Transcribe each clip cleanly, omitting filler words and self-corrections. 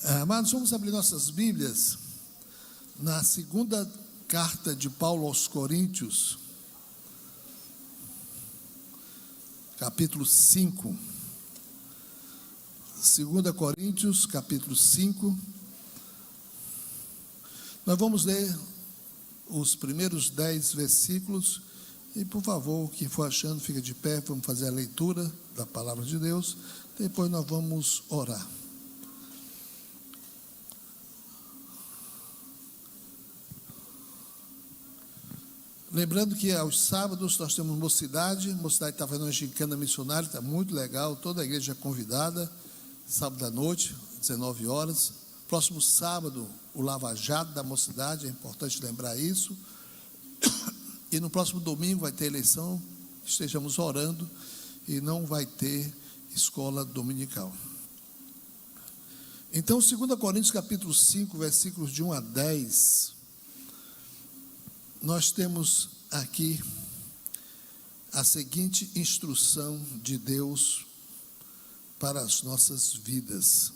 Amados, vamos abrir nossas Bíblias na segunda carta de Paulo aos Coríntios, capítulo 5. 2 Coríntios, capítulo 5. Nós vamos ler os primeiros 10 versículos. E, por favor, quem for achando, fica de pé, vamos fazer a leitura da palavra de Deus. Depois nós vamos orar. Lembrando que aos sábados nós temos mocidade. Mocidade está fazendo uma gincana missionária, está muito legal. Toda a igreja é convidada. Sábado à noite, 19 horas. Próximo sábado, o Lava Jato da mocidade, é importante lembrar isso. E no próximo domingo vai ter eleição, estejamos orando, e não vai ter escola dominical. Então, 2 Coríntios capítulo 5, versículos de 1 a 10, nós temos aqui a seguinte instrução de Deus para as nossas vidas.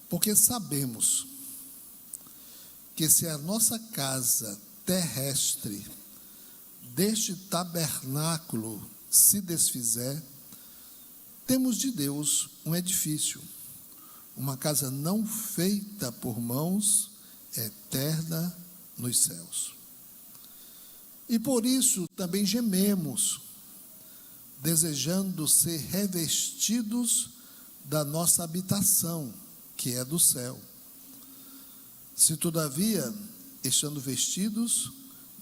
Porque sabemos que se a nossa casa terrestre deste tabernáculo se desfizer, temos de Deus um edifício, uma casa não feita por mãos, eterna nos céus. E por isso também gememos, desejando ser revestidos da nossa habitação, que é do céu. Se todavia, estando vestidos,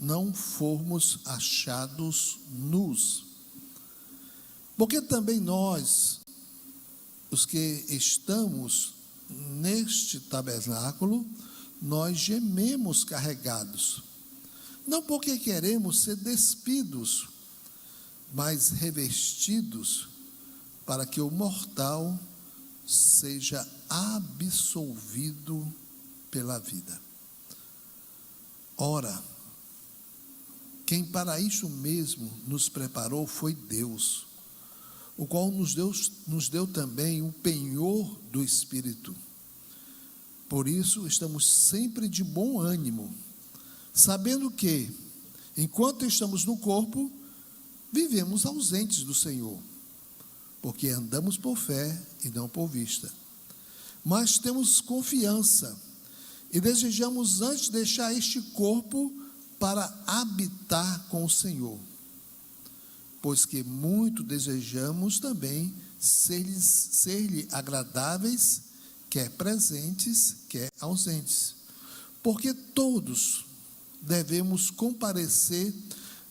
não formos achados nus. Porque também nós, os que estamos neste tabernáculo, nós gememos carregados, não porque queremos ser despidos, mas revestidos, para que o mortal seja absolvido pela vida. Ora, quem para isso mesmo nos preparou foi Deus, o qual nos deu também o penhor do Espírito. Por isso estamos sempre de bom ânimo, sabendo que, enquanto estamos no corpo, vivemos ausentes do Senhor, porque andamos por fé e não por vista. Mas temos confiança e desejamos antes deixar este corpo para habitar com o Senhor, pois que muito desejamos também ser-lhe agradáveis, quer presentes, quer ausentes, porque todos devemos comparecer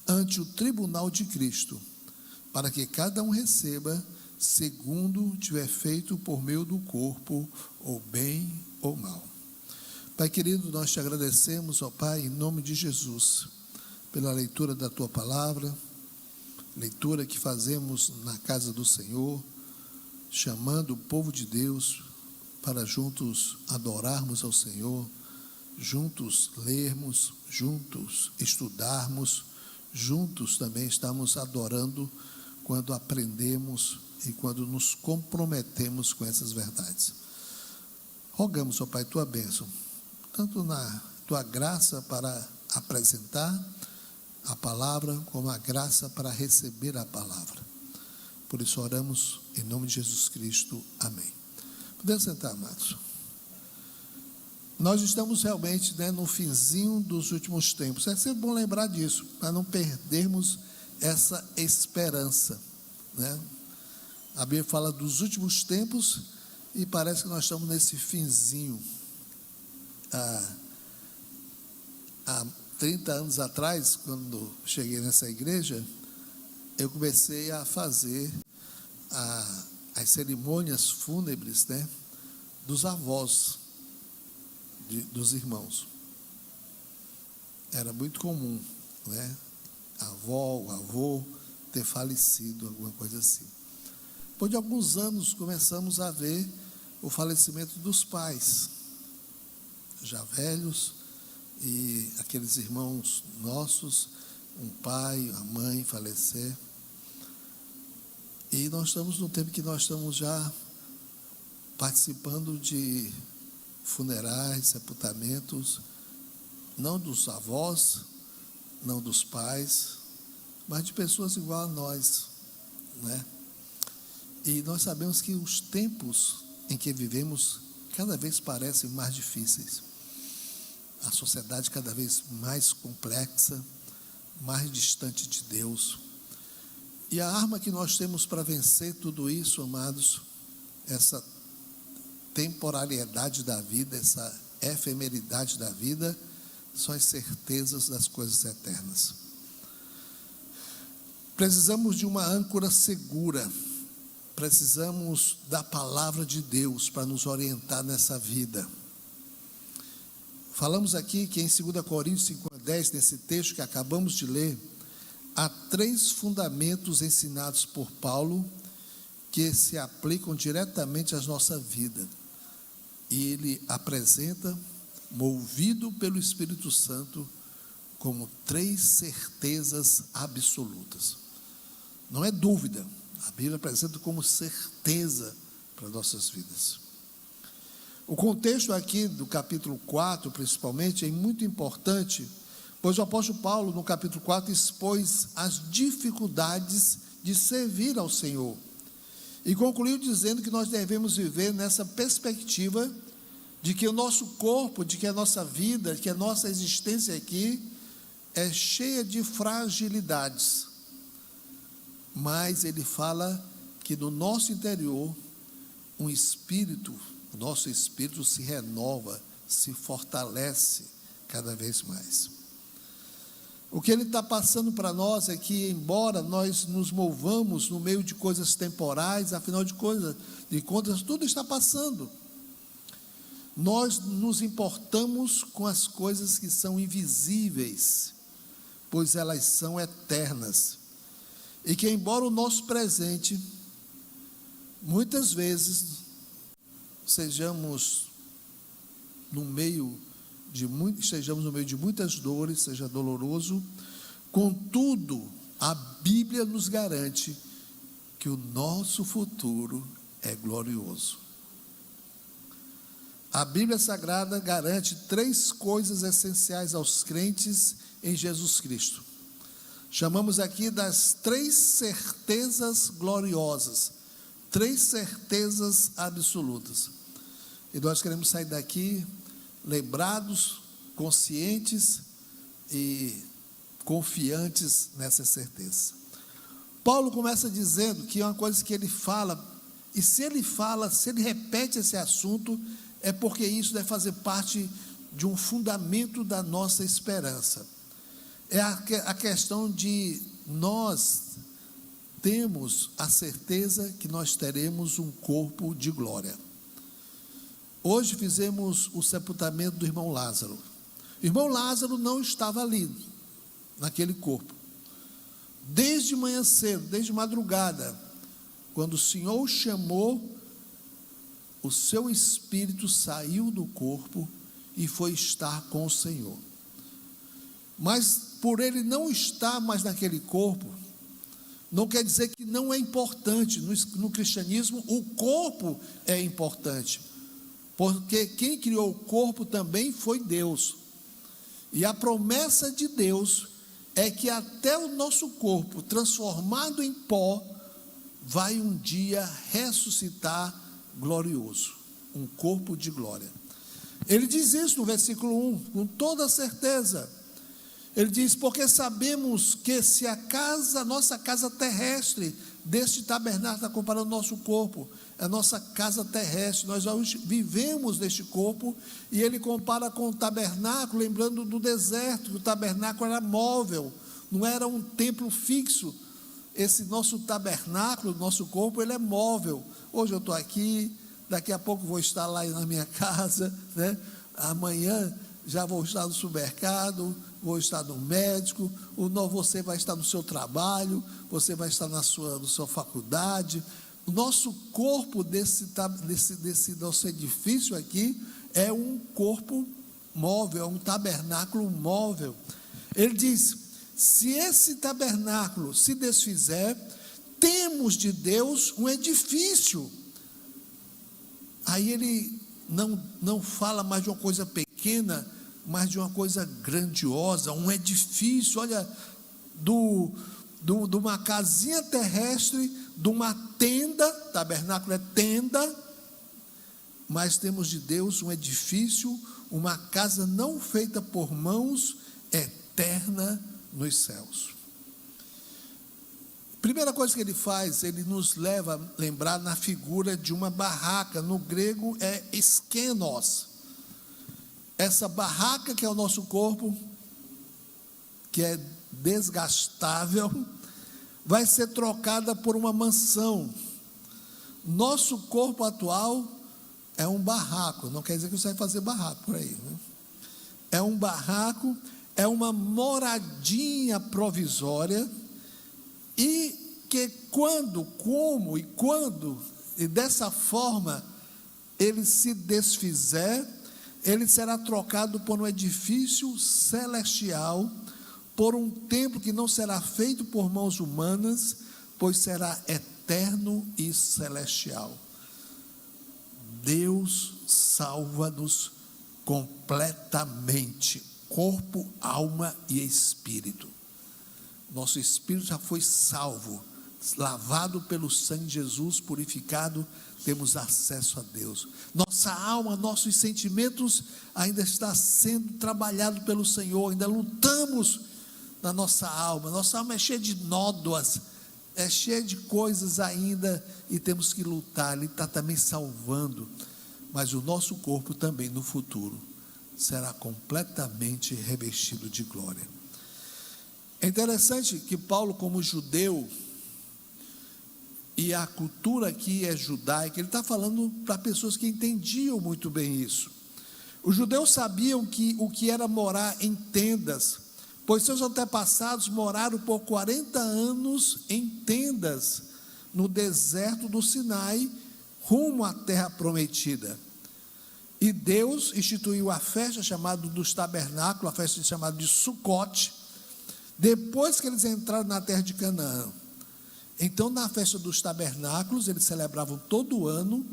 ante o tribunal de Cristo, para que cada um receba segundo tiver feito por meio do corpo, ou bem ou mal. Pai querido, nós te agradecemos, ó Pai, em nome de Jesus, pela leitura da Tua palavra, leitura que fazemos na casa do Senhor, chamando o povo de Deus para juntos adorarmos ao Senhor, juntos lermos, juntos estudarmos, juntos também estamos adorando quando aprendemos e quando nos comprometemos com essas verdades. Rogamos, ó Pai, Tua bênção, tanto na Tua graça para apresentar a palavra, como a graça para receber a palavra. Por isso oramos em nome de Jesus Cristo. Amém. Podemos sentar, amados. Nós estamos realmente, no finzinho dos últimos tempos. É sempre bom lembrar disso, para não perdermos essa esperança, A Bíblia fala dos últimos tempos e parece que nós estamos nesse finzinho. Há 30 anos atrás, quando cheguei nessa igreja, eu comecei a fazer as cerimônias fúnebres, dos avós, dos irmãos. Era muito comum, a avó, o avô ter falecido, alguma coisa assim. Depois de alguns anos, começamos a ver o falecimento dos pais, já velhos, e aqueles irmãos nossos, um pai, a mãe falecer. E nós estamos num tempo que nós estamos já participando de funerais, sepultamentos, não dos avós, não dos pais, mas de pessoas igual a nós, né? E nós sabemos que os tempos em que vivemos cada vez parecem mais difíceis. A sociedade cada vez mais complexa, mais distante de Deus. E a arma que nós temos para vencer tudo isso, amados, essa temporalidade da vida, essa efemeridade da vida, são as certezas das coisas eternas. Precisamos de uma âncora segura, precisamos da palavra de Deus para nos orientar nessa vida. Falamos aqui que em 2 Coríntios 5:10, nesse texto que acabamos de ler, há 3 fundamentos ensinados por Paulo que se aplicam diretamente à nossa vida. E ele apresenta, movido pelo Espírito Santo, como 3 certezas absolutas. Não é dúvida, a Bíblia apresenta como certeza para nossas vidas. O contexto aqui do capítulo 4, principalmente, é muito importante, pois o apóstolo Paulo, no capítulo 4, expôs as dificuldades de servir ao Senhor. E concluiu dizendo que nós devemos viver nessa perspectiva de que o nosso corpo, de que a nossa vida, de que a nossa existência aqui é cheia de fragilidades. Mas ele fala que no nosso interior, o nosso espírito se renova, se fortalece cada vez mais. O que ele está passando para nós é que, embora nós nos movamos no meio de coisas temporais, afinal de contas, tudo está passando. Nós nos importamos com as coisas que são invisíveis, pois elas são eternas. E que, embora o nosso presente, muitas vezes, estejamos no meio de muitas dores, seja doloroso, contudo, a Bíblia nos garante que o nosso futuro é glorioso. A Bíblia Sagrada garante 3 coisas essenciais aos crentes em Jesus Cristo. Chamamos aqui das 3 certezas gloriosas, 3 certezas absolutas. E nós queremos sair daqui lembrados, conscientes e confiantes nessa certeza. Paulo começa dizendo que é uma coisa que ele fala, e se ele repete esse assunto, é porque isso deve fazer parte de um fundamento da nossa esperança. É a questão de nós temos a certeza que nós teremos um corpo de glória. Hoje fizemos o sepultamento do irmão Lázaro. O irmão Lázaro não estava ali, naquele corpo. Desde manhã cedo, desde madrugada, quando o Senhor o chamou, o seu espírito saiu do corpo e foi estar com o Senhor. Mas por ele não estar mais naquele corpo, não quer dizer que não é importante. No cristianismo, o corpo é importante. Porque quem criou o corpo também foi Deus. E a promessa de Deus é que até o nosso corpo, transformado em pó, vai um dia ressuscitar glorioso. Um corpo de glória. Ele diz isso no versículo 1, com toda certeza. Ele diz, porque sabemos que se a nossa casa terrestre, deste tabernáculo, está comparando o nosso corpo, a nossa casa terrestre, nós já vivemos neste corpo, e ele compara com o tabernáculo, lembrando do deserto, que o tabernáculo era móvel, não era um templo fixo. Esse nosso tabernáculo, nosso corpo, ele é móvel. Hoje eu estou aqui, daqui a pouco vou estar lá na minha casa, né? Amanhã já vou estar no supermercado, vou estar no médico, você vai estar no seu trabalho, você vai estar na sua faculdade. O nosso corpo desse nosso edifício aqui é um corpo móvel, é um tabernáculo móvel. Ele diz, se esse tabernáculo se desfizer, temos de Deus um edifício, Aí ele não fala mais de uma coisa pequena, mas de uma coisa grandiosa, um edifício, olha, de uma casinha terrestre, de uma tenda, tabernáculo é tenda, mas temos de Deus um edifício, uma casa não feita por mãos, eterna nos céus. Primeira coisa que ele faz, ele nos leva a lembrar na figura de uma barraca, no grego é eskenos. Essa barraca que é o nosso corpo, que é desgastável, vai ser trocada por uma mansão. Nosso corpo atual é um barraco, não quer dizer que você vai fazer barraco por aí, né? É um barraco, é uma moradinha provisória, e que quando dessa forma ele se desfizer, ele será trocado por um edifício celestial, por um templo que não será feito por mãos humanas, pois será eterno e celestial. Deus salva-nos completamente, corpo, alma e espírito. Nosso espírito já foi salvo, lavado pelo sangue de Jesus, purificado, temos acesso a Deus. Nossa alma, nossos sentimentos ainda está sendo trabalhado pelo Senhor, ainda lutamos na nossa alma é cheia de nódoas, é cheia de coisas ainda, e temos que lutar. Ele está também salvando, mas o nosso corpo também no futuro será completamente revestido de glória. É interessante que Paulo, como judeu, e a cultura aqui é judaica, ele está falando para pessoas que entendiam muito bem isso. Os judeus sabiam o que era morar em tendas, pois seus antepassados moraram por 40 anos em tendas, no deserto do Sinai, rumo à terra prometida. E Deus instituiu a festa chamada dos tabernáculos, a festa chamada de Sucote, depois que eles entraram na terra de Canaã. Então, na festa dos tabernáculos, eles celebravam todo ano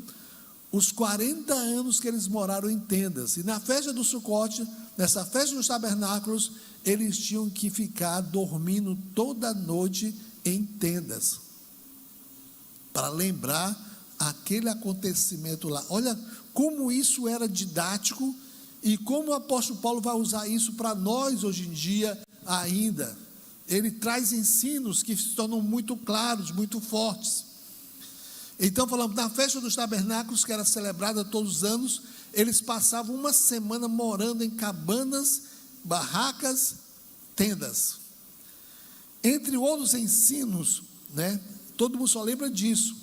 os 40 anos que eles moraram em tendas. E na festa do Sucote, nessa festa dos tabernáculos, eles tinham que ficar dormindo toda noite em tendas, para lembrar aquele acontecimento lá. Olha como isso era didático, e como o apóstolo Paulo vai usar isso para nós hoje em dia ainda. Ele traz ensinos que se tornam muito claros, muito fortes. Então falamos, na festa dos tabernáculos, que era celebrada todos os anos, eles passavam uma semana morando em cabanas, barracas, tendas. Entre outros ensinos, né, todo mundo só lembra disso.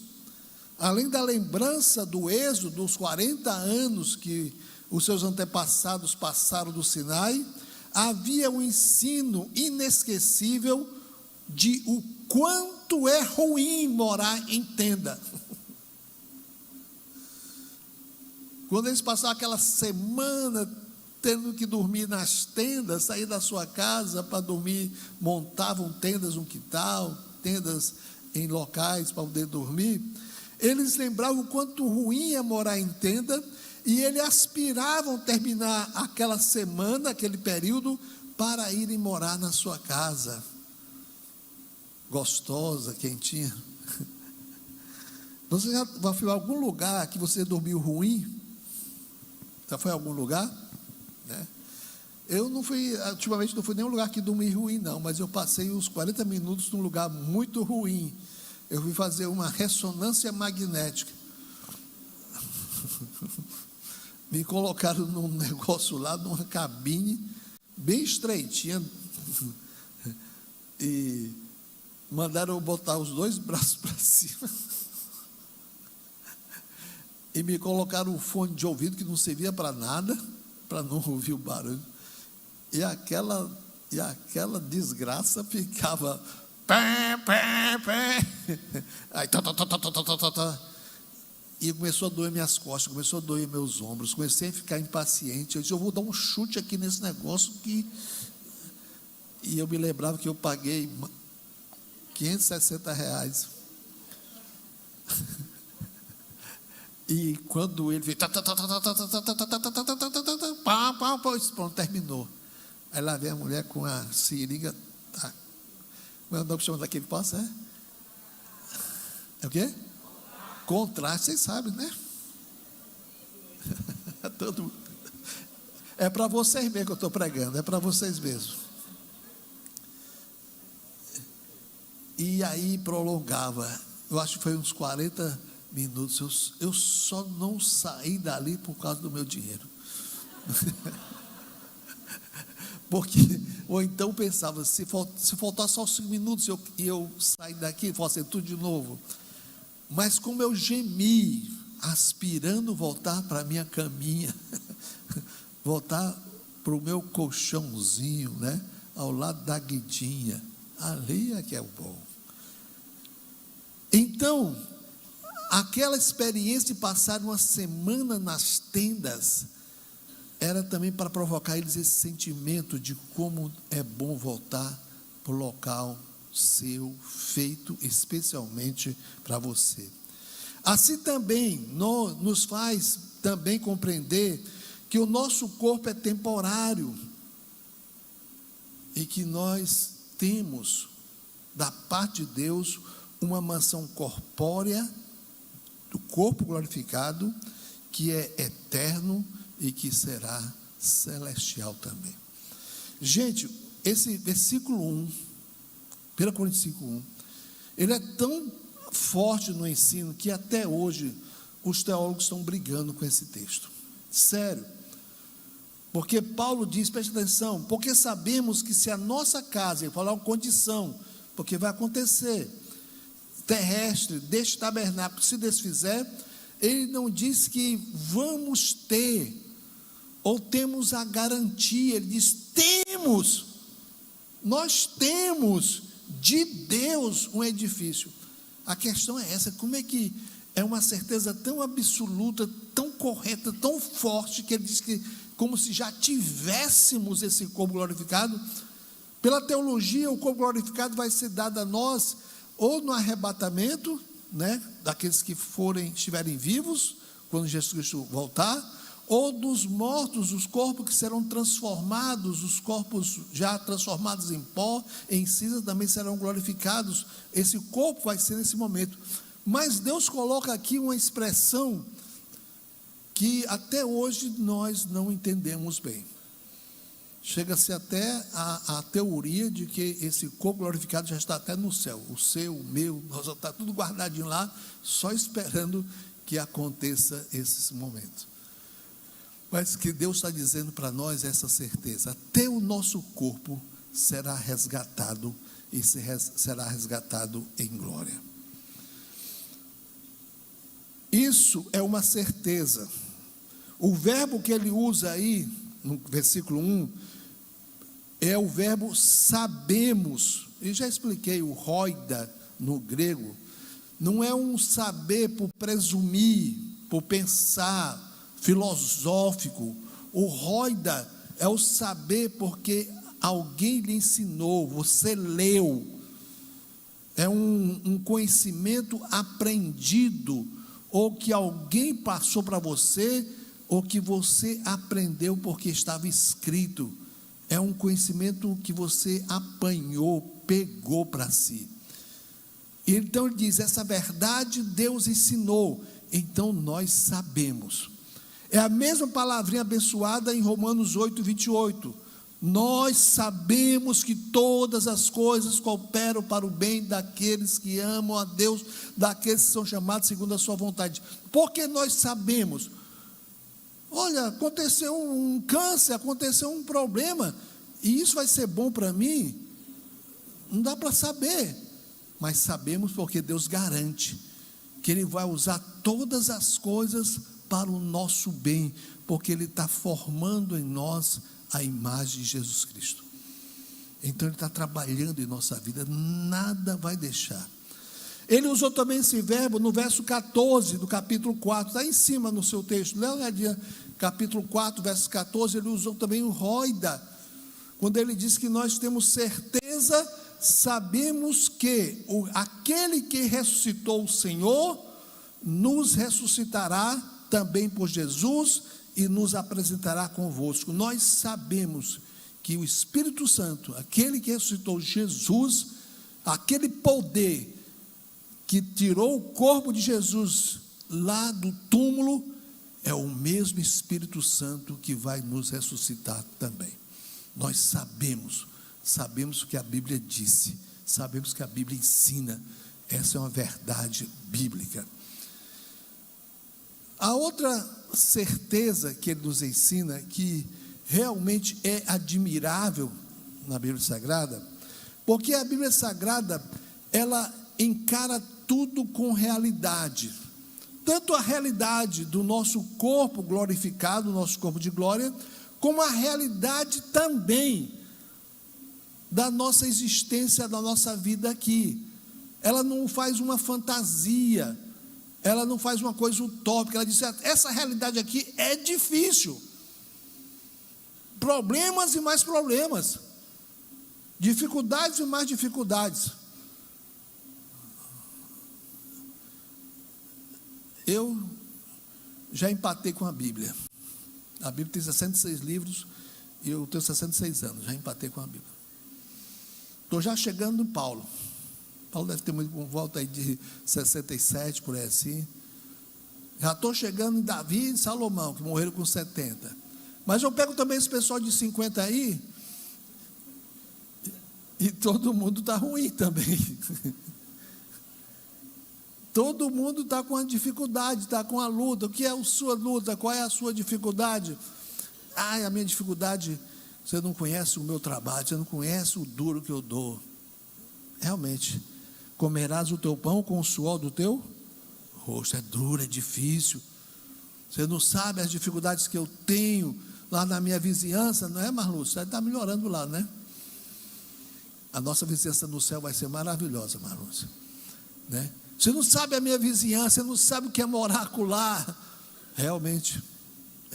Além da lembrança do êxodo, dos 40 anos que os seus antepassados passaram do Sinai, havia um ensino inesquecível de o quanto é ruim morar em tenda. Quando eles passavam aquela semana tendo que dormir nas tendas, sair da sua casa para dormir, montavam tendas no quintal, tendas em locais para poder dormir, eles lembravam o quanto ruim é morar em tenda, e eles aspiravam terminar aquela semana, aquele período, para irem morar na sua casa, gostosa, quentinha. Você já foi a algum lugar que você dormiu ruim? Já foi a algum lugar? Né? Eu não fui, ultimamente não fui em nenhum lugar que dormi ruim não, mas eu passei uns 40 minutos num lugar muito ruim. Eu fui fazer uma ressonância magnética. Me colocaram num negócio lá, numa cabine bem estreitinha, e mandaram eu botar os dois braços para cima, e me colocaram um fone de ouvido que não servia para nada, para não ouvir o barulho, e aquela desgraça ficava pé, pé, pé, aí e começou a doer minhas costas, começou a doer meus ombros, comecei a ficar impaciente. Eu disse, eu vou dar um chute aqui nesse negócio e eu me lembrava que eu paguei R$560. E quando ele veio, pronto, terminou. Aí lá vem a mulher com a seringa, como é o nome que chama daquele passo, é? É o quê? Contraste, vocês sabem, né? Todo mundo. É para vocês mesmo que eu estou pregando, é para vocês mesmos. E aí prolongava, eu acho que foi uns 40 minutos, eu só não saí dali por causa do meu dinheiro. Porque, ou então pensava, se faltar só 5 minutos e eu sair daqui, fazer tudo de novo. Mas como eu gemi, aspirando voltar para a minha caminha, voltar para o meu colchãozinho, né, ao lado da guidinha, ali é que é o bom. Então, aquela experiência de passar uma semana nas tendas, era também para provocar eles esse sentimento de como é bom voltar para o local seu, feito especialmente para você. Assim também, nos faz também compreender que o nosso corpo é temporário e que nós temos, da parte de Deus, uma mansão corpórea, do corpo glorificado, que é eterno e que será celestial também. Gente, esse versículo 1, 1 Coríntios 5:1, ele é tão forte no ensino que até hoje os teólogos estão brigando com esse texto. Sério. Porque Paulo diz, preste atenção, porque sabemos que se a nossa casa, ele fala uma condição, porque vai acontecer, terrestre, deste tabernáculo se desfizer, ele não diz que vamos ter, ou temos a garantia, ele diz, nós temos de Deus um edifício. A questão é essa, como é que é uma certeza tão absoluta, tão correta, tão forte, que ele diz que como se já tivéssemos esse corpo glorificado. Pela teologia, o corpo glorificado vai ser dado a nós, ou no arrebatamento, né, daqueles que estiverem vivos, quando Jesus Cristo voltar, ou dos mortos, os corpos que serão transformados, os corpos já transformados em pó, em cinza, também serão glorificados. Esse corpo vai ser nesse momento. Mas Deus coloca aqui uma expressão que até hoje nós não entendemos bem. Chega-se até a teoria de que esse corpo glorificado já está até no céu. O seu, o meu, nós está tudo guardadinho lá, só esperando que aconteça esse momento. Mas que Deus está dizendo para nós essa certeza, até o nosso corpo será resgatado e será resgatado em glória. Isso é uma certeza. O verbo que ele usa aí, no versículo 1, é o verbo sabemos. Eu já expliquei, o roida no grego, não é um saber por presumir, por pensar, filosófico. O roida é o saber porque alguém lhe ensinou, você leu. É um conhecimento aprendido, ou que alguém passou para você, ou que você aprendeu porque estava escrito. É um conhecimento que você apanhou, pegou para si. Então ele diz, essa verdade Deus ensinou, então nós sabemos. É a mesma palavrinha abençoada em Romanos 8:28. Nós sabemos que todas as coisas cooperam para o bem daqueles que amam a Deus, daqueles que são chamados segundo a sua vontade. Porque nós sabemos, olha, aconteceu um câncer, aconteceu um problema, e isso vai ser bom para mim? Não dá para saber, mas sabemos porque Deus garante que Ele vai usar todas as coisas para o nosso bem, porque Ele está formando em nós a imagem de Jesus Cristo. Então Ele está trabalhando em nossa vida, nada vai deixar. Ele usou também esse verbo no verso 14 do capítulo 4, está em cima no seu texto, Leonardo, capítulo 4, verso 14, ele usou também o roida, quando ele diz que nós temos certeza, sabemos que aquele que ressuscitou o Senhor, nos ressuscitará também por Jesus e nos apresentará convosco. Nós sabemos que o Espírito Santo, aquele que ressuscitou Jesus, aquele poder que tirou o corpo de Jesus lá do túmulo, é o mesmo Espírito Santo que vai nos ressuscitar também. Nós sabemos o que a Bíblia disse, sabemos que a Bíblia ensina, essa é uma verdade bíblica. A outra certeza que ele nos ensina, que realmente é admirável na Bíblia Sagrada, porque a Bíblia Sagrada, ela encara tudo com realidade, tanto a realidade do nosso corpo glorificado, nosso corpo de glória, como a realidade também da nossa existência, da nossa vida aqui. Ela não faz uma fantasia, ela não faz uma coisa utópica, ela diz, essa realidade aqui é difícil, problemas e mais problemas, dificuldades e mais dificuldades. Eu já empatei com a Bíblia. A Bíblia tem 66 livros e eu tenho 66 anos, já empatei com a Bíblia. Estou já chegando em Paulo. Paulo deve ter muito por volta aí de 67, por aí assim. Já estou chegando em Davi e Salomão, que morreram com 70. Mas eu pego também esse pessoal de 50 aí, e todo mundo está ruim também. Todo mundo está com a dificuldade, está com a luta. O que é a sua luta? Qual é a sua dificuldade? A minha dificuldade, você não conhece o meu trabalho, você não conhece o duro que eu dou. Realmente, comerás o teu pão com o suor do teu rosto. É duro, é difícil. Você não sabe as dificuldades que eu tenho lá na minha vizinhança, não é, Marlúcio? Você está melhorando lá, né? A nossa vizinhança no céu vai ser maravilhosa, Marlúcio, né? Você não sabe a minha vizinhança, você não sabe o que é morar lá. Realmente,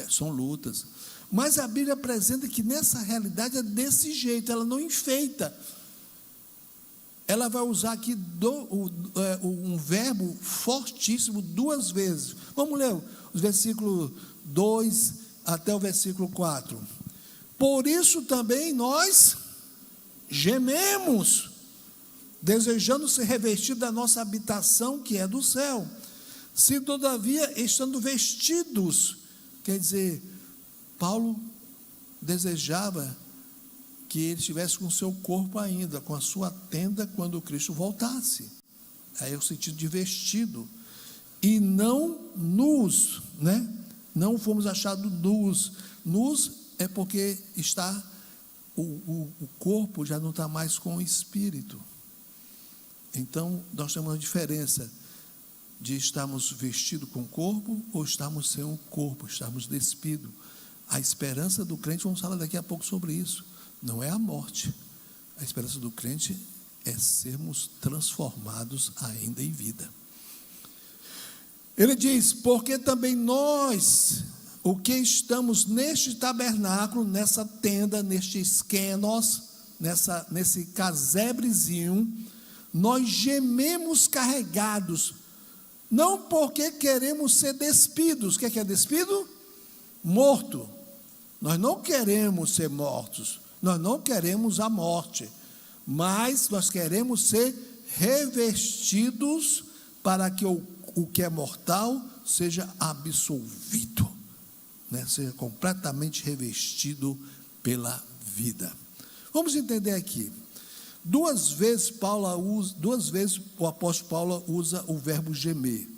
são lutas. Mas a Bíblia apresenta que nessa realidade é desse jeito, ela não enfeita. Ela vai usar aqui um verbo fortíssimo 2 vezes. Vamos ler os versículos 2 até o versículo 4. Por isso também nós gememos, desejando ser revestido da nossa habitação que é do céu, se todavia estando vestidos, quer dizer, Paulo desejava que ele estivesse com o seu corpo ainda, com a sua tenda quando Cristo voltasse, aí é o sentido de vestido, e não nus, né? Não fomos achados nus é porque está, o corpo já não está mais com o espírito. Então, nós temos uma diferença de estarmos vestidos com o corpo ou estarmos sem o corpo, estarmos despidos. A esperança do crente, vamos falar daqui a pouco sobre isso, não é a morte. A esperança do crente é sermos transformados ainda em vida. Ele diz, porque também nós, o que estamos neste tabernáculo, nessa tenda, neste esquenos, nesse casebrezinho, nós gememos carregados, não porque queremos ser despidos. O que é despido? Morto. Nós não queremos ser mortos, nós não queremos a morte, mas nós queremos ser revestidos para que o que é mortal seja absolvido, né? Seja completamente revestido pela vida. Vamos entender aqui. 2 vezes o apóstolo Paulo usa o verbo gemer.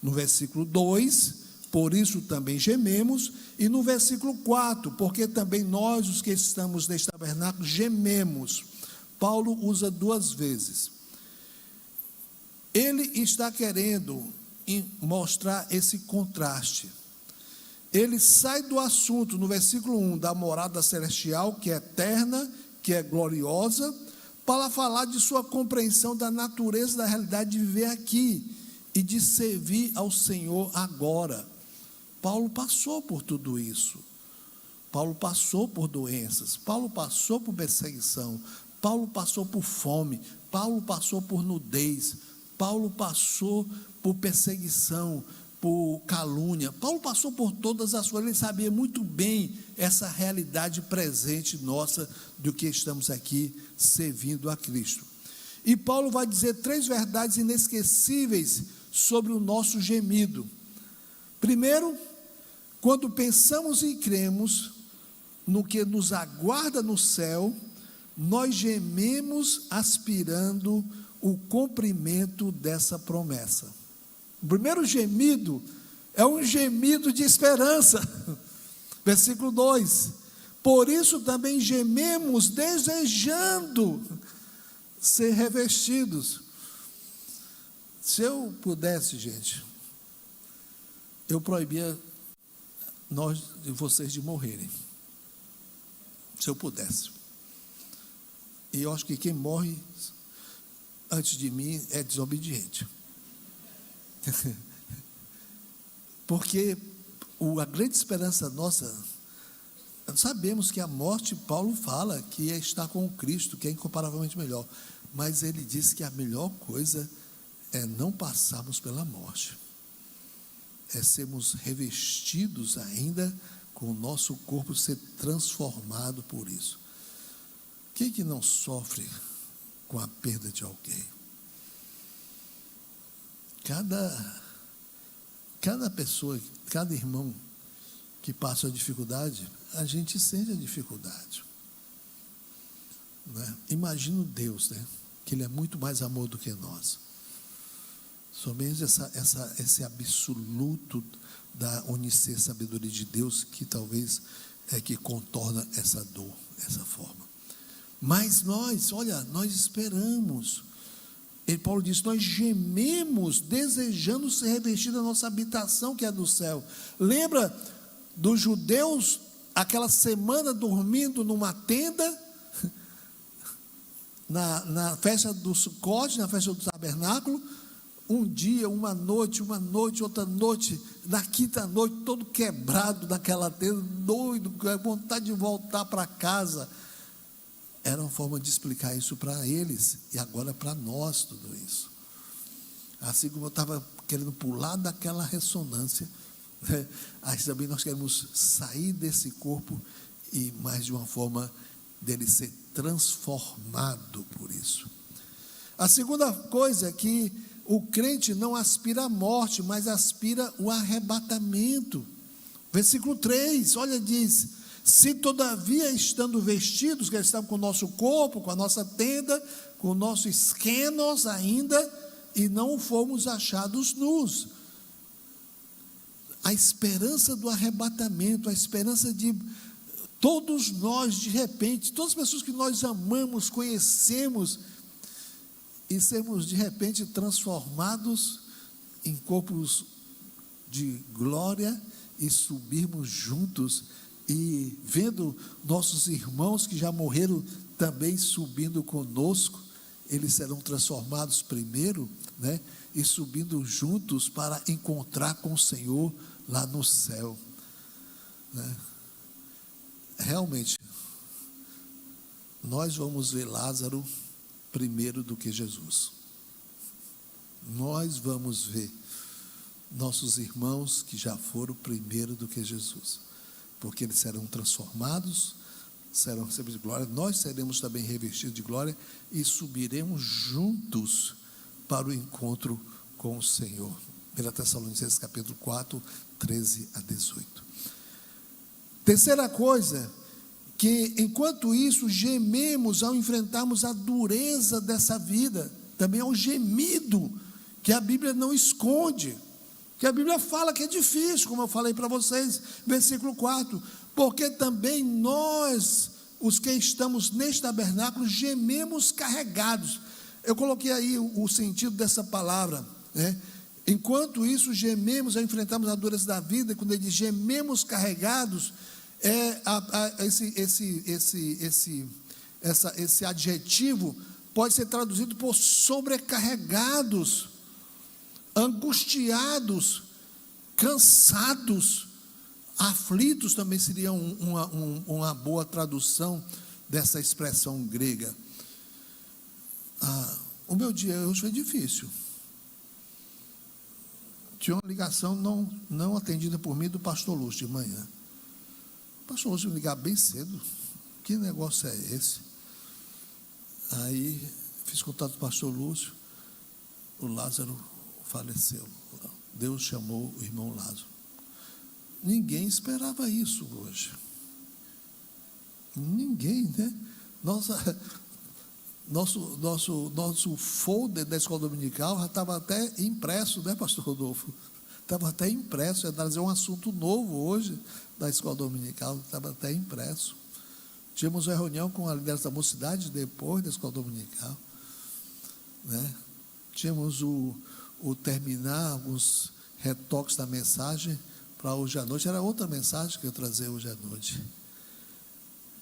No versículo 2, por isso também gememos, e no versículo 4, porque também nós, os que estamos neste tabernáculo, gememos. Paulo usa 2 vezes. Ele está querendo mostrar esse contraste. Ele sai do assunto, no versículo 1, da morada celestial, que é eterna, que é gloriosa, para falar de sua compreensão da natureza da realidade de viver aqui e de servir ao Senhor agora. Paulo passou por tudo isso. Paulo passou por doenças, Paulo passou por perseguição, Paulo passou por fome, Paulo passou por nudez, Paulo passou por perseguição, por calúnia. Paulo passou por todas as coisas. Ele sabia muito bem essa realidade presente nossa do que estamos aqui servindo a Cristo. E Paulo vai dizer 3 verdades inesquecíveis sobre o nosso gemido. Primeiro, quando pensamos e cremos no que nos aguarda no céu, nós gememos aspirando o cumprimento dessa promessa. O primeiro gemido é um gemido de esperança. Versículo 2: por isso também gememos desejando ser revestidos. Se eu pudesse, gente, eu proibia nós e vocês de morrerem. Se eu pudesse. E eu acho que quem morre antes de mim é desobediente. Porque a grande esperança nossa, sabemos que a morte, Paulo fala que é estar com Cristo, que é incomparavelmente melhor. Mas ele diz que a melhor coisa é não passarmos pela morte. É sermos revestidos ainda com o nosso corpo ser transformado por isso. Quem que não sofre com a perda de alguém? Cada pessoa, cada irmão que passa a dificuldade, a gente sente a dificuldade, né? Imagina Deus, né? Que Ele é muito mais amor do que nós. Somente esse absoluto da onisciência e sabedoria de Deus que talvez é que contorna essa dor, essa forma. Mas nós esperamos. Paulo diz, nós gememos desejando ser revestido da nossa habitação que é do céu. Lembra dos judeus, aquela semana dormindo numa tenda, na festa do Sucote, na festa do tabernáculo, um dia, uma noite, outra noite, na quinta noite, todo quebrado naquela tenda, doido, com vontade de voltar para casa. Era uma forma de explicar isso para eles, e agora para nós tudo isso. Assim como eu estava querendo pular daquela ressonância, né? Aí também nós queremos sair desse corpo, e mais de uma forma dele ser transformado por isso. A segunda coisa é que o crente não aspira à morte, mas aspira o arrebatamento. Versículo 3, olha, diz: se todavia estando vestidos, que estamos com o nosso corpo, com a nossa tenda, com o nosso esquenos ainda, e não fomos achados nus. A esperança do arrebatamento, a esperança de todos nós, de repente, todas as pessoas que nós amamos, conhecemos, e sermos de repente transformados em corpos de glória e subirmos juntos e vendo nossos irmãos que já morreram também subindo conosco, eles serão transformados primeiro, né? E subindo juntos para encontrar com o Senhor lá no céu, né? Realmente, nós vamos ver Lázaro primeiro do que Jesus. Nós vamos ver nossos irmãos que já foram primeiro do que Jesus, porque eles serão transformados, serão recebidos de glória, nós seremos também revestidos de glória e subiremos juntos para o encontro com o Senhor. 1 Tessalonicenses capítulo 4, 13 a 18. Terceira coisa, que enquanto isso gememos ao enfrentarmos a dureza dessa vida, também é um gemido que a Bíblia não esconde, que a Bíblia fala que é difícil, como eu falei para vocês, versículo 4, porque também nós, os que estamos neste tabernáculo, gememos carregados. Eu coloquei aí o sentido dessa palavra, né? Enquanto isso gememos ao enfrentarmos a dureza da vida, quando ele diz gememos carregados, esse adjetivo pode ser traduzido por sobrecarregados, angustiados, cansados, aflitos também seria uma boa tradução dessa expressão grega. O meu dia hoje foi difícil, tinha uma ligação não atendida por mim do pastor Lúcio de manhã. O pastor Lúcio me ligar bem cedo. Que negócio é esse? Aí fiz contato com o pastor Lúcio. O Lázaro faleceu. Deus chamou o irmão Lázaro. Ninguém esperava isso hoje. Ninguém, né? Nosso folder da escola dominical já estava até impresso, né, pastor Rodolfo? Estava até impresso, ia trazer um assunto novo hoje da escola dominical, estava até impresso. Tínhamos uma reunião com a liderança da mocidade depois da escola dominical, né? Tínhamos o terminar, alguns retoques da mensagem para hoje à noite. Era outra mensagem que eu trazia hoje à noite.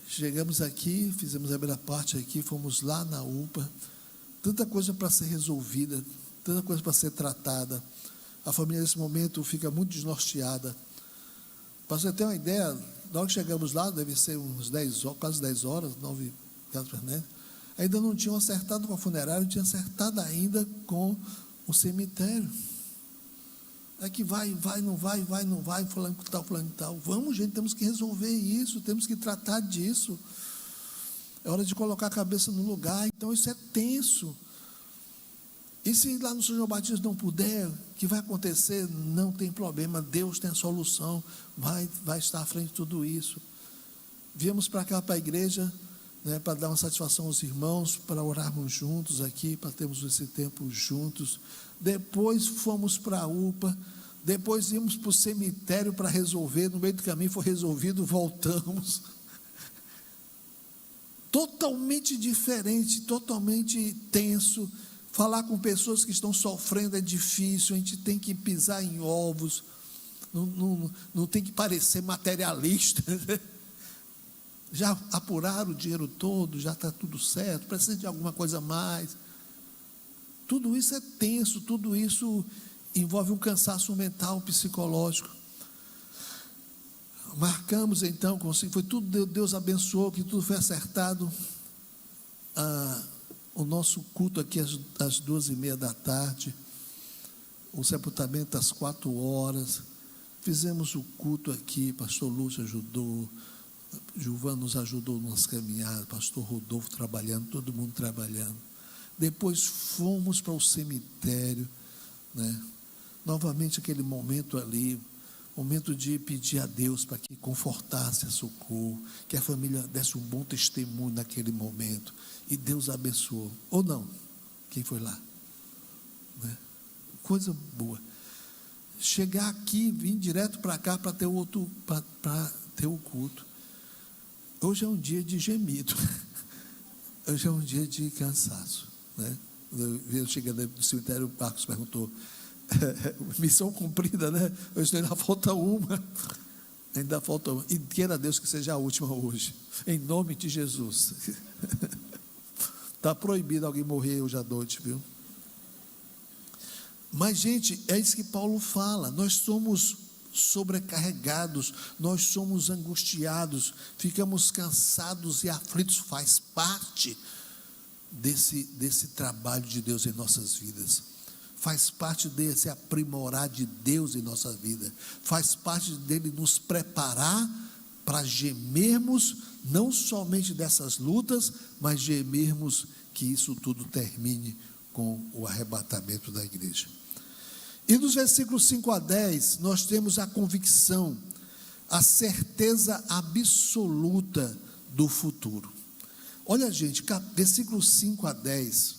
Chegamos aqui, fizemos a primeira parte aqui, fomos lá na UPA, tanta coisa para ser resolvida, tanta coisa para ser tratada. A família nesse momento fica muito desnorteada. Para você ter uma ideia, na hora que chegamos lá, deve ser uns 10 horas, quase 10 horas, 9 horas, né? Ainda não tinham acertado com a funerária, não tinham acertado ainda com o cemitério. É que não vai, fulano e tal. Vamos, gente, temos que resolver isso, temos que tratar disso. É hora de colocar a cabeça no lugar. Então, isso é tenso. E se lá no São João Batista não puder, o que vai acontecer? Não tem problema, Deus tem a solução, vai estar à frente de tudo isso. Viemos para cá, para a igreja, né, para dar uma satisfação aos irmãos, para orarmos juntos aqui, para termos esse tempo juntos. Depois fomos para a UPA, depois íamos para o cemitério para resolver, no meio do caminho foi resolvido, voltamos. Totalmente diferente, totalmente tenso. Falar com pessoas que estão sofrendo é difícil, a gente tem que pisar em ovos, não tem que parecer materialista, né? Já apuraram o dinheiro todo, já está tudo certo, precisa de alguma coisa a mais. Tudo isso é tenso, tudo isso envolve um cansaço mental, psicológico. Marcamos então, foi tudo, Deus abençoou, que tudo foi acertado. O nosso culto aqui às 2:30 da tarde, o sepultamento às 4 horas. Fizemos o culto aqui, pastor Lúcio ajudou, Gilvan nos ajudou nas caminhadas, pastor Rodolfo trabalhando, todo mundo trabalhando. Depois fomos para o cemitério, né? Novamente aquele momento ali, momento de pedir a Deus para que confortasse a Socorro, que a família desse um bom testemunho naquele momento, e Deus abençoou, ou não? Quem foi lá? Né? Coisa boa. Chegar aqui, vir direto para cá para ter para ter o culto. Hoje é um dia de gemido, hoje é um dia de cansaço, né? Eu chegando do cemitério, o Marcos perguntou, missão cumprida, né? Hoje ainda falta uma, e queira Deus que seja a última hoje, em nome de Jesus. Está proibido alguém morrer hoje à noite, viu? Mas, gente, é isso que Paulo fala, nós somos sobrecarregados, nós somos angustiados, ficamos cansados e aflitos, faz parte desse trabalho de Deus em nossas vidas, faz parte desse aprimorar de Deus em nossa vida, faz parte dele nos preparar para gemermos, não somente dessas lutas, mas gemermos que isso tudo termine com o arrebatamento da igreja. E nos versículos 5 a 10, nós temos a convicção, a certeza absoluta do futuro. Olha, gente, versículos 5 a 10,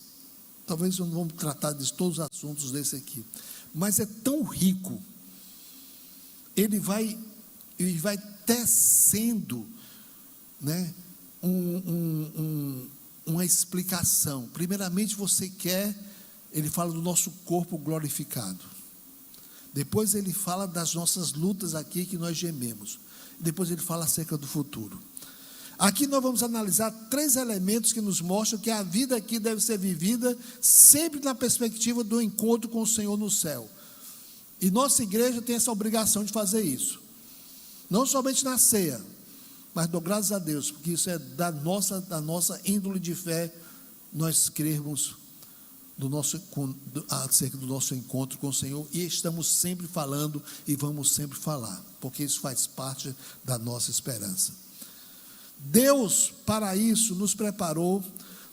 talvez não vamos tratar de todos os assuntos desse aqui, mas é tão rico, ele vai tecendo, né, uma explicação. Primeiramente, ele fala do nosso corpo glorificado. Depois ele fala das nossas lutas aqui que nós gememos. Depois ele fala acerca do futuro. Aqui nós vamos analisar 3 elementos que nos mostram que a vida aqui deve ser vivida sempre na perspectiva do encontro com o Senhor no céu. E nossa igreja tem essa obrigação de fazer isso. Não somente na ceia, mas dou graças a Deus, porque isso é da nossa índole de fé, nós crermos acerca do nosso encontro com o Senhor, e estamos sempre falando e vamos sempre falar, porque isso faz parte da nossa esperança. Deus, para isso, nos preparou,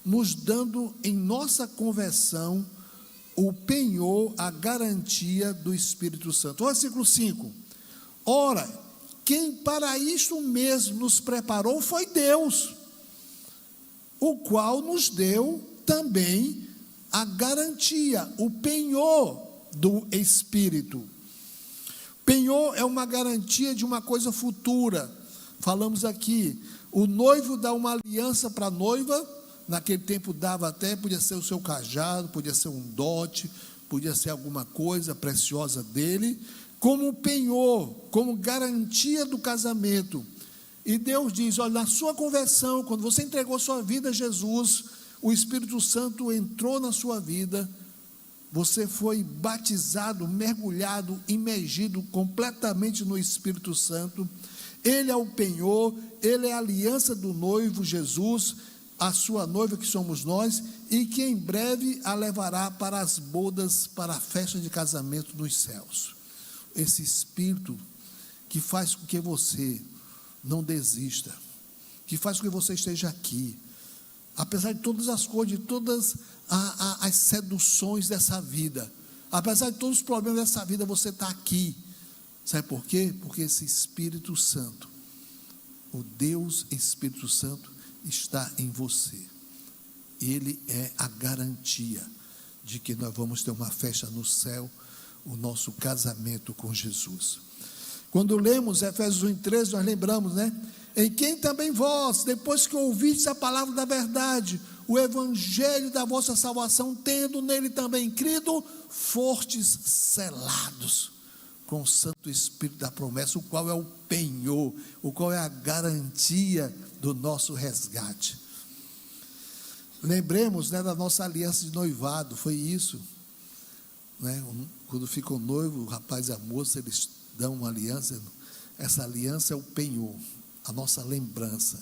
nos dando em nossa conversão o penhor, a garantia do Espírito Santo. O versículo 5: ora, quem para isto mesmo nos preparou foi Deus, o qual nos deu também a garantia, o penhor do Espírito. Penhor é uma garantia de uma coisa futura. Falamos aqui, o noivo dá uma aliança para a noiva. Naquele tempo dava até, podia ser o seu cajado, podia ser um dote, podia ser alguma coisa preciosa dele, como penhor, como garantia do casamento. E Deus diz: olha, na sua conversão, quando você entregou sua vida a Jesus, o Espírito Santo entrou na sua vida, você foi batizado, mergulhado, imergido completamente no Espírito Santo. Ele é o penhor, ele é a aliança do noivo Jesus, a sua noiva que somos nós, e que em breve a levará para as bodas, para a festa de casamento nos céus. Esse Espírito que faz com que você não desista, que faz com que você esteja aqui, apesar de todas as coisas, de todas as seduções dessa vida, apesar de todos os problemas dessa vida, você está aqui. Sabe por quê? Porque esse Espírito Santo, o Deus Espírito Santo, está em você. Ele é a garantia de que nós vamos ter uma festa no céu, o nosso casamento com Jesus. Quando lemos Efésios 1:13, nós lembramos, né? Em quem também vós, depois que ouvistes a palavra da verdade, o evangelho da vossa salvação, tendo nele também crido, fostes selados com o Santo Espírito da promessa, o qual é o penhor, o qual é a garantia do nosso resgate. Lembremos, né, da nossa aliança de noivado, foi isso, né? Quando ficam noivos, o rapaz e a moça, eles dão uma aliança. Essa aliança é o penhor, a nossa lembrança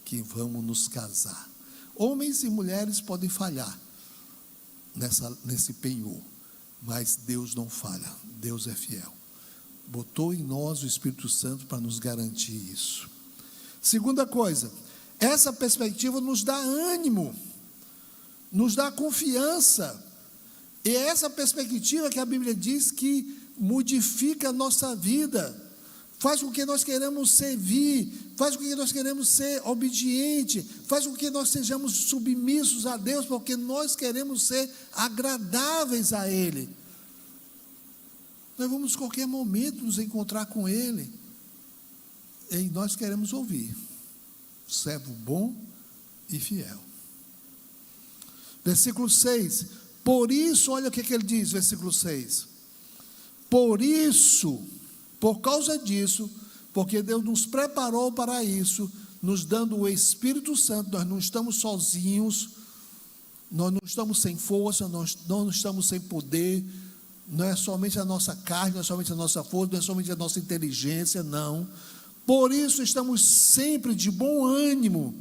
que vamos nos casar. Homens e mulheres podem falhar nesse penhor, mas Deus não falha, Deus é fiel. Botou em nós o Espírito Santo para nos garantir isso. Segunda coisa, essa perspectiva nos dá ânimo, nos dá confiança. E é essa perspectiva que a Bíblia diz que modifica a nossa vida, faz com que nós queremos servir, faz com que nós queremos ser obedientes, faz com que nós sejamos submissos a Deus, porque nós queremos ser agradáveis a Ele. Nós vamos, a qualquer momento, nos encontrar com Ele, e nós queremos ouvir: servo bom e fiel. Versículo 6, por isso, olha o que ele diz, versículo 6, por isso, por causa disso, porque Deus nos preparou para isso, nos dando o Espírito Santo, nós não estamos sozinhos, nós não estamos sem força, nós não estamos sem poder, não é somente a nossa carne, não é somente a nossa força, não é somente a nossa inteligência, não. Por isso estamos sempre de bom ânimo,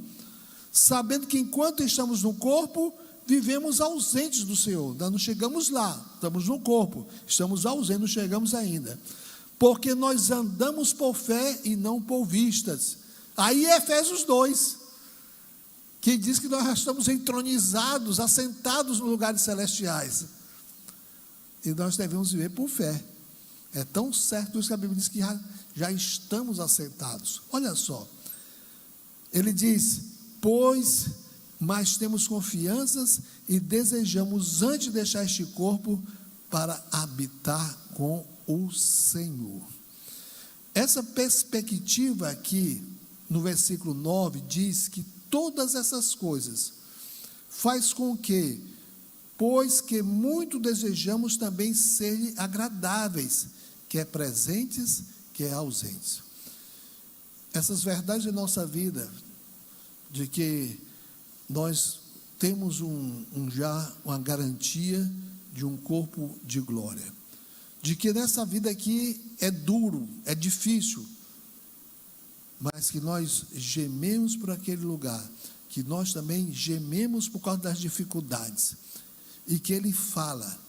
sabendo que enquanto estamos no corpo, vivemos ausentes do Senhor. Nós não chegamos lá, estamos no corpo, estamos ausentes, não chegamos ainda, porque nós andamos por fé e não por vistas. Aí é Efésios 2, que diz que nós já estamos entronizados, assentados nos lugares celestiais, e nós devemos viver por fé. É tão certo isso que a Bíblia diz que já estamos assentados. Olha só, ele diz: pois mas temos confianças e desejamos antes deixar este corpo para habitar com o Senhor. Essa perspectiva aqui, no versículo 9, diz que todas essas coisas faz com que, pois que muito desejamos também ser agradáveis, quer presentes, quer ausentes. Essas verdades de nossa vida, de que nós temos já uma garantia de um corpo de glória, de que nessa vida aqui é duro, é difícil, mas que nós gememos por aquele lugar, que nós também gememos por causa das dificuldades, e que ele fala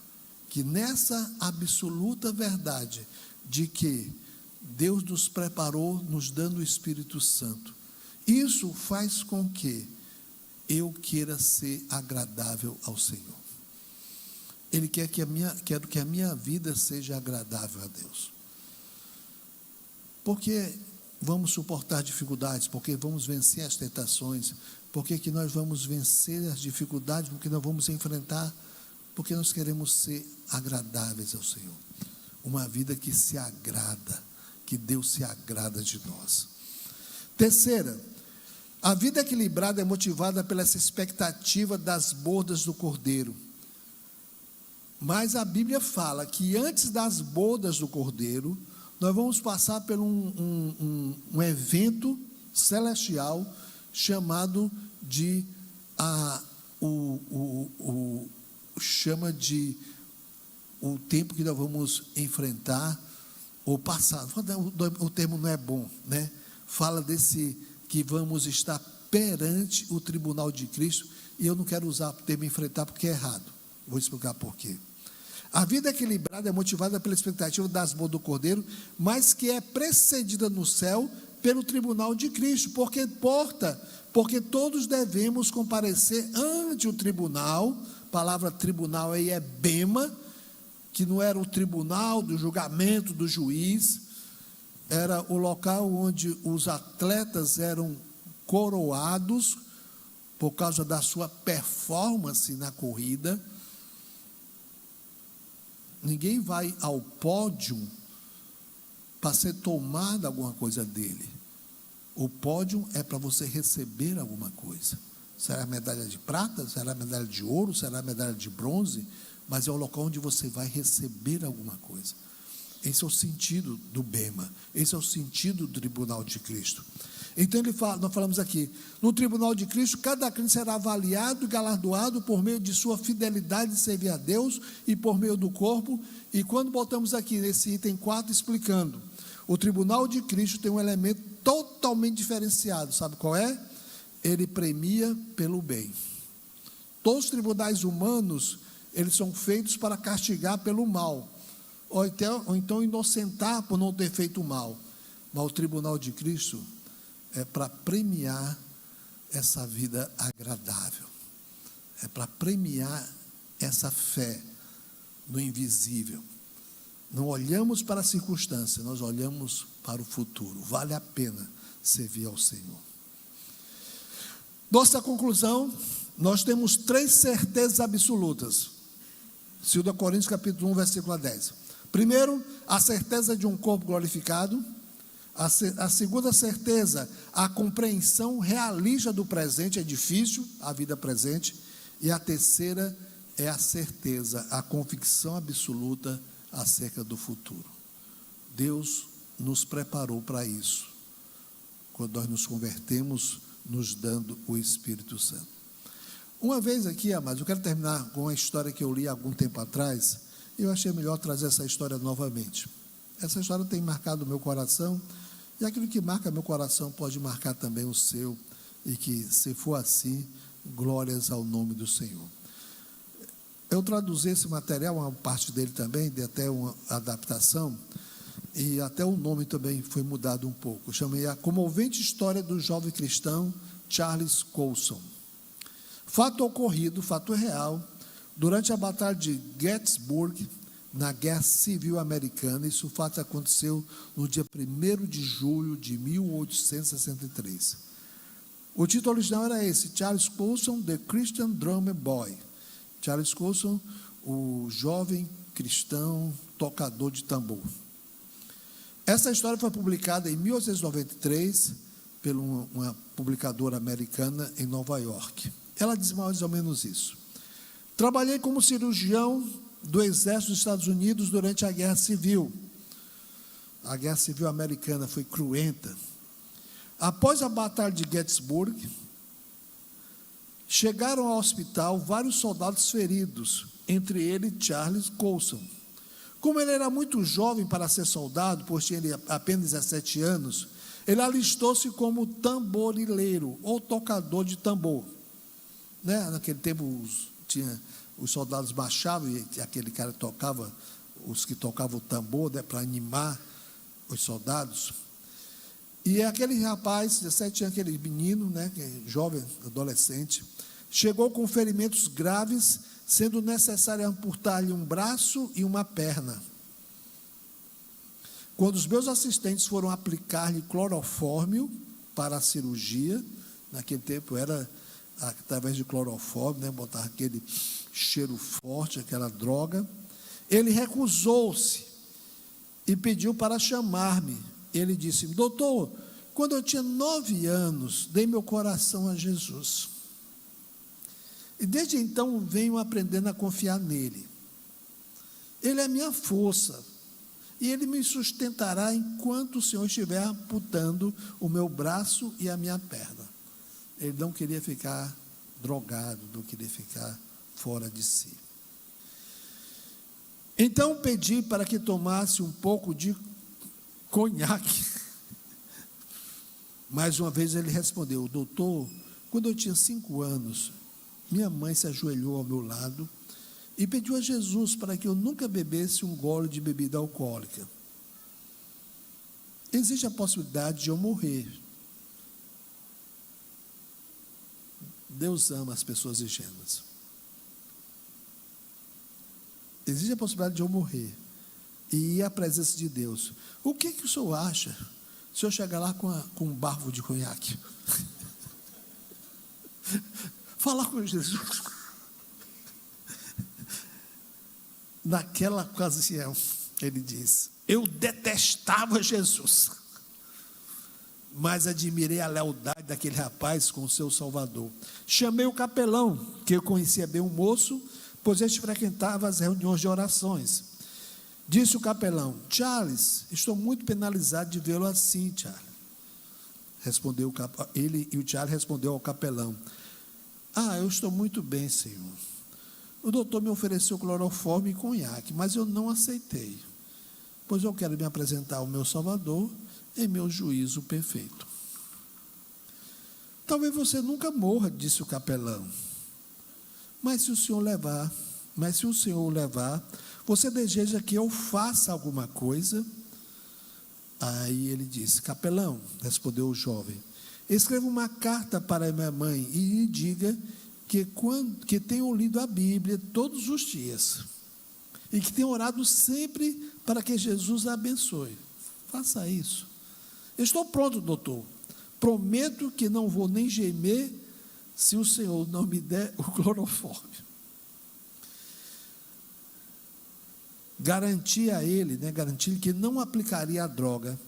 que nessa absoluta verdade de que Deus nos preparou, nos dando o Espírito Santo, isso faz com que eu queira ser agradável ao Senhor. Ele quer que a minha vida seja agradável a Deus. Porque vamos suportar dificuldades, porque vamos vencer as tentações, porque que nós vamos vencer as dificuldades, porque nós vamos enfrentar, porque nós queremos ser agradáveis ao Senhor. Uma vida que se agrada, que Deus se agrada de nós. Terceira, a vida equilibrada é motivada pela essa expectativa das bodas do Cordeiro. Mas a Bíblia fala que antes das bodas do Cordeiro, nós vamos passar por um evento celestial chamado de o tempo que nós vamos enfrentar ou passar. O termo não é bom, né? Fala desse que vamos estar perante o tribunal de Cristo, e eu não quero usar o termo enfrentar porque é errado. Vou explicar por quê. A vida equilibrada é motivada pela expectativa das bodas do Cordeiro, mas que é precedida no céu pelo tribunal de Cristo, porque todos devemos comparecer ante o tribunal. A palavra tribunal aí é bema, que não era o tribunal do julgamento do juiz, era o local onde os atletas eram coroados por causa da sua performance na corrida. Ninguém vai ao pódio para ser tomada alguma coisa dele. O pódio é para você receber alguma coisa. Será a medalha de prata, será a medalha de ouro, será a medalha de bronze, mas é o local onde você vai receber alguma coisa. Esse é o sentido do bema, esse é o sentido do tribunal de Cristo. Então nós falamos aqui, no tribunal de Cristo, cada crente será avaliado e galardoado por meio de sua fidelidade de servir a Deus e por meio do corpo. E quando voltamos aqui nesse item 4 explicando, o tribunal de Cristo tem um elemento totalmente diferenciado, sabe qual é? Ele premia pelo bem. Todos os tribunais humanos, eles são feitos para castigar pelo mal, ou então inocentar por não ter feito mal. Mas o tribunal de Cristo é para premiar essa vida agradável, é para premiar essa fé no invisível. Não olhamos para a circunstância, nós olhamos para o futuro. Vale a pena servir ao Senhor. Nossa conclusão, nós temos 3 certezas absolutas. 2 Coríntios capítulo 1, versículo 10. Primeiro, a certeza de um corpo glorificado. A segunda certeza, a compreensão realista do presente, é difícil, a vida presente. E a terceira é a certeza, a convicção absoluta acerca do futuro. Deus nos preparou para isso, quando nós nos convertemos, nos dando o Espírito Santo. Uma vez aqui, amados, eu quero terminar com uma história que eu li há algum tempo atrás, e eu achei melhor trazer essa história novamente. Essa história tem marcado o meu coração, e aquilo que marca meu coração pode marcar também o seu, e que, se for assim, glórias ao nome do Senhor. Eu traduzi esse material, uma parte dele também, de até uma adaptação, e até o nome também foi mudado um pouco. Eu chamei a comovente história do jovem cristão Charles Colson. Fato ocorrido, fato real, durante a batalha de Gettysburg, na Guerra Civil Americana. Isso fato aconteceu no dia 1º de julho de 1863. O título original era esse: Charles Colson, The Christian Drummer Boy. Charles Colson, o jovem cristão tocador de tambor. Essa história foi publicada em 1893 por uma publicadora americana em Nova York. Ela diz mais ou menos isso: trabalhei como cirurgião do Exército dos Estados Unidos durante a Guerra Civil. A Guerra Civil Americana foi cruenta. Após a Batalha de Gettysburg, chegaram ao hospital vários soldados feridos, entre eles Charles Colson. Como ele era muito jovem para ser soldado, pois tinha apenas 17 anos, ele alistou-se como tamborileiro, ou tocador de tambor. Naquele tempo tinha os soldados baixavam e aquele cara tocava, os que tocavam o tambor, né, para animar os soldados. E aquele rapaz, 17 anos, aquele menino, né, jovem, adolescente, chegou com ferimentos graves, sendo necessário amputar-lhe um braço e uma perna. Quando os meus assistentes foram aplicar-lhe clorofórmio para a cirurgia, naquele tempo era através de clorofórmio, né, botar aquele cheiro forte, aquela droga, ele recusou-se e pediu para chamar-me. Ele disse: doutor, quando eu tinha 9 anos, dei meu coração a Jesus. E desde então venho aprendendo a confiar nele. Ele é minha força. E ele me sustentará enquanto o Senhor estiver amputando o meu braço e a minha perna. Ele não queria ficar drogado, não queria ficar fora de si. Então pedi para que tomasse um pouco de conhaque. Mais uma vez ele respondeu: doutor, quando eu tinha 5 anos, minha mãe se ajoelhou ao meu lado e pediu a Jesus para que eu nunca bebesse um gole de bebida alcoólica. Existe a possibilidade de eu morrer. Deus ama as pessoas ingênuas. Existe a possibilidade de eu morrer e ir à presença de Deus. O que o senhor acha se eu chegar lá com um barro de conhaque? Falar com Jesus. Naquela ocasião, ele diz: eu detestava Jesus, mas admirei a lealdade daquele rapaz com o seu Salvador. Chamei o capelão, que eu conhecia bem o moço, pois este frequentava as reuniões de orações. Disse o capelão: Charles, estou muito penalizado de vê-lo assim, Charles. Ele e o Charles respondeu ao capelão: eu estou muito bem, senhor. O doutor me ofereceu clorofórmio e conhaque, mas eu não aceitei, pois eu quero me apresentar ao meu Salvador em meu juízo perfeito. Talvez você nunca morra, disse o capelão, mas se o senhor o levar, você deseja que eu faça alguma coisa? Aí ele disse: capelão, respondeu o jovem, escreva uma carta para minha mãe e lhe diga que tenho lido a Bíblia todos os dias e que tenho orado sempre para que Jesus a abençoe. Faça isso. Estou pronto, doutor. Prometo que não vou nem gemer se o senhor não me der o clorofórmio. Garanti a ele, garanti que não aplicaria a droga.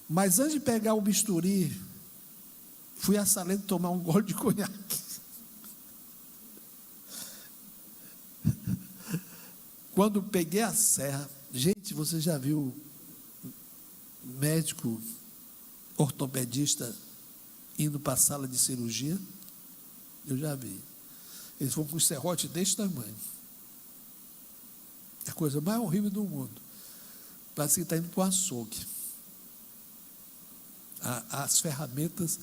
Mas antes de pegar o bisturi, fui à saleta tomar um gole de conhaque. Quando peguei a serra, gente, você já viu médico ortopedista indo para a sala de cirurgia? Eu já vi. Eles vão com um serrote desse tamanho. É a coisa mais horrível do mundo. Parece que está indo para o açougue. As ferramentas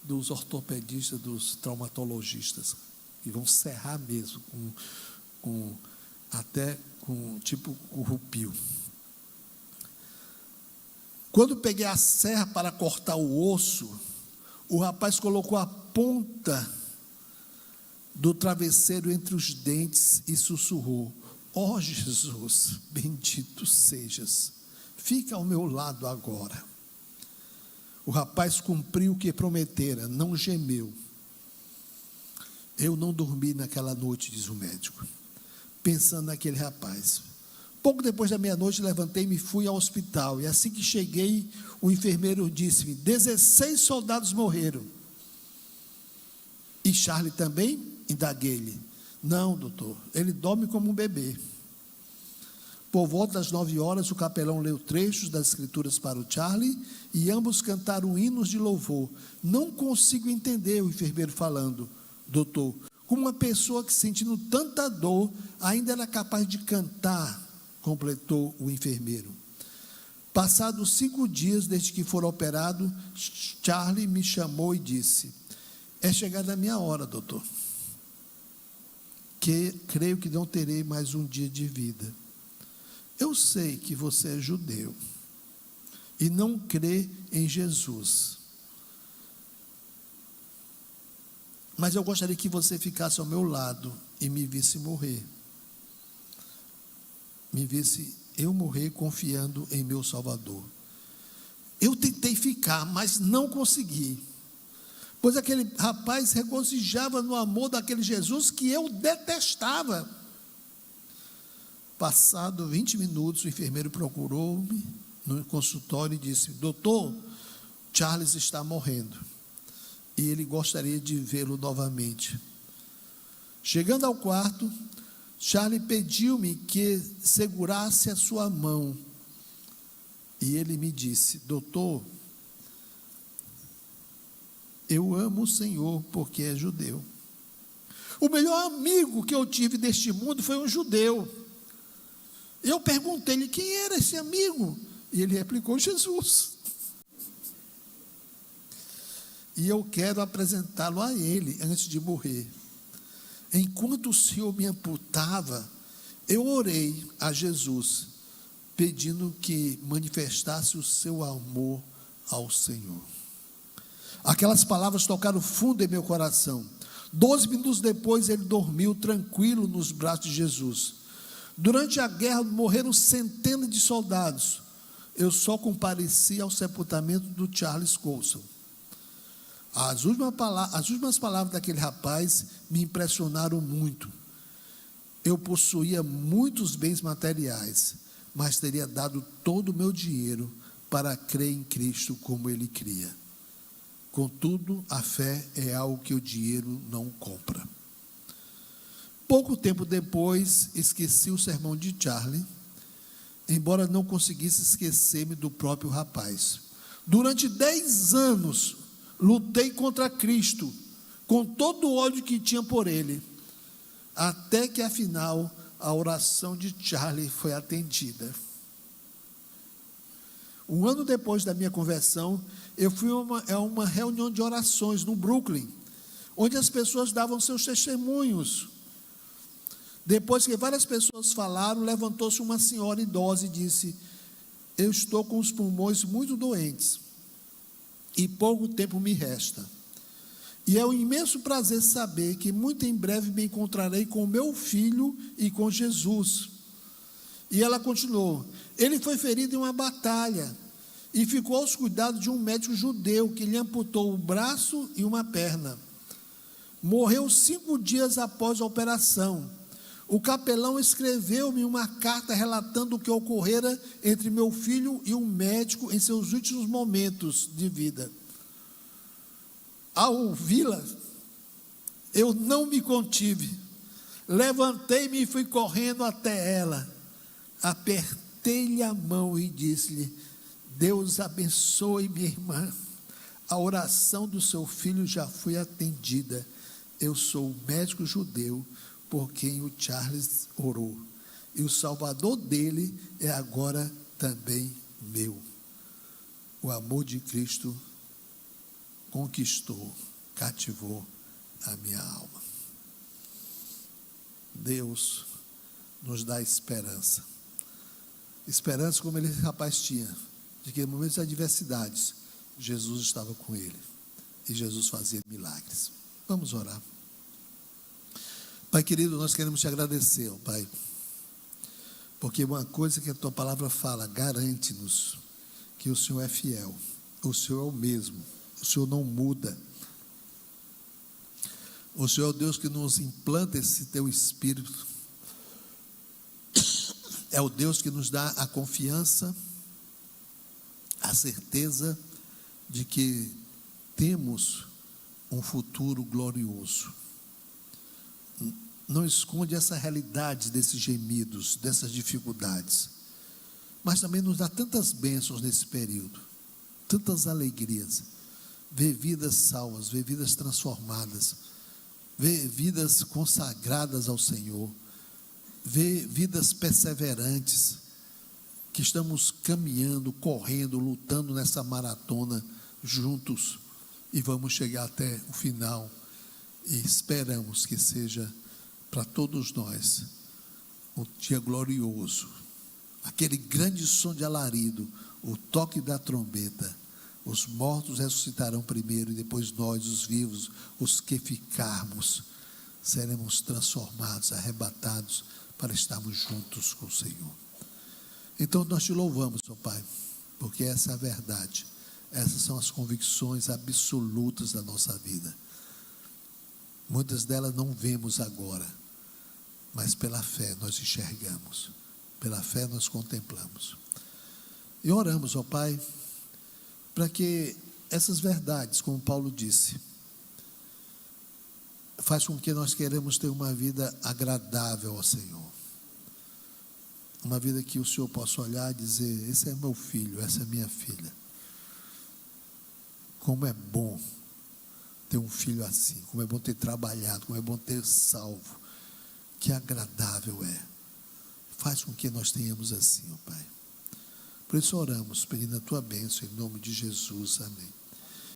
dos ortopedistas, dos traumatologistas, que vão serrar mesmo, até com tipo corrupio. Quando peguei a serra para cortar o osso, o rapaz colocou a ponta do travesseiro entre os dentes e sussurrou: ó Jesus, bendito sejas, fica ao meu lado agora. O rapaz cumpriu o que prometera, não gemeu. Eu não dormi naquela noite, diz o médico, pensando naquele rapaz. Pouco depois da meia-noite, levantei-me e fui ao hospital. E assim que cheguei, o enfermeiro disse-me: 16 soldados morreram. E Charlie também? Indaguei-lhe. Não, doutor, ele dorme como um bebê. Por volta das 9 horas, o capelão leu trechos das escrituras para o Charlie e ambos cantaram hinos de louvor. Não consigo entender, o enfermeiro falando: doutor, como uma pessoa que, sentindo tanta dor, ainda era capaz de cantar, completou o enfermeiro. Passados 5 dias desde que for operado, Charlie me chamou e disse: é chegada a minha hora, doutor. que creio que não terei mais um dia de vida. Eu sei que você é judeu e não crê em Jesus, mas eu gostaria que você ficasse ao meu lado e me visse morrer. Me visse eu morrer confiando em meu Salvador. Eu tentei ficar, mas não consegui, pois aquele rapaz regozijava no amor daquele Jesus que eu detestava. Passado 20 minutos, o enfermeiro procurou-me no consultório e disse: doutor, Charles está morrendo e ele gostaria de vê-lo novamente. Chegando ao quarto, Charles pediu-me que segurasse a sua mão e ele me disse: doutor, eu amo o Senhor porque é judeu. O melhor amigo que eu tive neste mundo foi um judeu. Eu perguntei-lhe quem era esse amigo, e ele replicou: Jesus. E eu quero apresentá-lo a ele antes de morrer. Enquanto o Senhor me amputava, eu orei a Jesus, pedindo que manifestasse o seu amor ao Senhor. Aquelas palavras tocaram fundo em meu coração. 12 minutos depois, ele dormiu tranquilo nos braços de Jesus. Durante a guerra morreram centenas de soldados. Eu só compareci ao sepultamento do Charles Colson. As últimas palavras daquele rapaz me impressionaram muito. Eu possuía muitos bens materiais, mas teria dado todo o meu dinheiro para crer em Cristo como ele cria. Contudo, a fé é algo que o dinheiro não compra. Pouco tempo depois, esqueci o sermão de Charlie, embora não conseguisse esquecer-me do próprio rapaz. Durante 10 anos, lutei contra Cristo, com todo o ódio que tinha por ele, até que, afinal, a oração de Charlie foi atendida. Um ano depois da minha conversão, eu fui a uma reunião de orações no Brooklyn, onde as pessoas davam seus testemunhos. Depois que várias pessoas falaram, levantou-se uma senhora idosa e disse: eu estou com os pulmões muito doentes e pouco tempo me resta. E é um imenso prazer saber que muito em breve me encontrarei com meu filho e com Jesus. E ela continuou: ele foi ferido em uma batalha e ficou aos cuidados de um médico judeu que lhe amputou o braço e uma perna. Morreu 5 dias após a operação. O capelão escreveu-me uma carta relatando o que ocorrera entre meu filho e um médico em seus últimos momentos de vida. Ao ouvi-la, eu não me contive. Levantei-me e fui correndo até ela. Apertei-lhe a mão e disse-lhe: Deus abençoe minha irmã. A oração do seu filho já foi atendida. Eu sou o médico judeu por quem o Charles orou. E o Salvador dele é agora também meu. O amor de Cristo conquistou, cativou a minha alma. Deus nos dá esperança. Esperança como esse rapaz tinha, de que em momentos de adversidades, Jesus estava com ele. E Jesus fazia milagres. Vamos orar. Pai querido, nós queremos te agradecer, Pai, porque uma coisa que a tua palavra fala, garante-nos que o Senhor é fiel, o Senhor é o mesmo, o Senhor não muda. O Senhor é o Deus que nos implanta esse teu Espírito, é o Deus que nos dá a confiança, a certeza de que temos um futuro glorioso. Não esconde essa realidade desses gemidos, dessas dificuldades, mas também nos dá tantas bênçãos nesse período, tantas alegrias, ver vidas salvas, ver vidas transformadas, ver vidas consagradas ao Senhor, ver vidas perseverantes, que estamos caminhando, correndo, lutando nessa maratona juntos, e vamos chegar até o final, e esperamos que seja para todos nós, um dia glorioso, aquele grande som de alarido, o toque da trombeta, os mortos ressuscitarão primeiro e depois nós, os vivos, os que ficarmos, seremos transformados, arrebatados para estarmos juntos com o Senhor. Então nós te louvamos, ó Pai, porque essa é a verdade, essas são as convicções absolutas da nossa vida. Muitas delas não vemos agora, mas pela fé nós enxergamos, pela fé nós contemplamos. E oramos, ó Pai, para que essas verdades, como Paulo disse, faz com que nós queremos ter uma vida agradável ao Senhor. Uma vida que o Senhor possa olhar e dizer: esse é meu filho, essa é minha filha. Como é bom ter um filho assim, como é bom ter trabalhado, como é bom ter salvo. Que agradável é. Faz com que nós tenhamos assim, ó Pai. Por isso oramos, pedindo a tua bênção em nome de Jesus. Amém.